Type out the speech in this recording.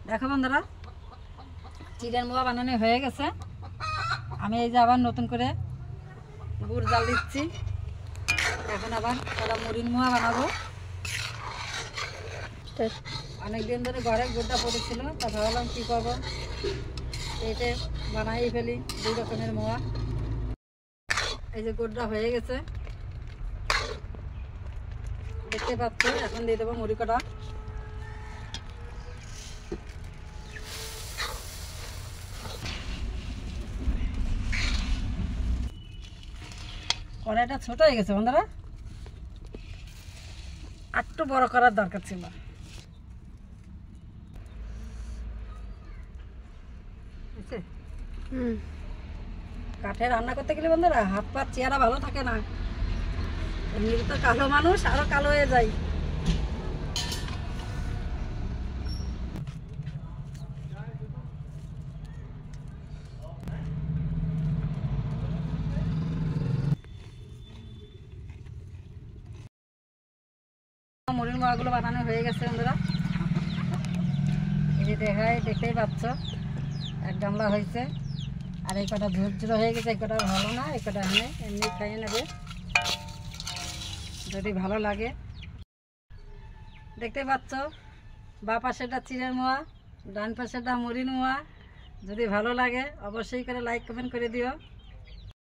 দেখো বন্ধুরা, চিড়ের মোয়া বানানো হয়ে গেছে। আমি এই যে আবার নতুন করে গুড় জাল দিচ্ছি। এখন আবার তারা মুড়ির মোয়া বানাবো। অনেকদিন ধরে ঘরে গুড়টা পড়েছিল, তা ভাবলাম কী করবো, এইটা বানাই ফেলি 2 রকমের মোয়া। এই যে গুড়টা হয়ে গেছে দেখতে পাচ্ছ। এখন দিয়ে দেবো মুড়ি কটা। কড়াইটা ছোট হয়ে গেছে বন্ধুরা, একটু বড় করার দরকার ছিল। কাঠে রান্না করতে গেলে বন্ধুরা হাত পা চেহারা ভালো থাকে না। এমনি তো কালো মানুষ, আরো কালো হয়ে যায়। মুড়ির মোয়াগুলো বানানো হয়ে গেছে বন্ধুরা। এই যে দেখতেই পাচ্ছ, 1 গামলা হয়েছে। আর এই কটা ঝুরঝুরো হয়ে গেছে, এই কটা ভালো না, এই কটা এমনি খাইয়ে নেবে যদি ভালো লাগে। দেখতে পাচ্ছ, বা পাশেটা চিড়ের মোয়া, ডান পাশেটা মুড়ির মোয়া। যদি ভালো লাগে অবশ্যই করে লাইক কমেন্ট করে দিও।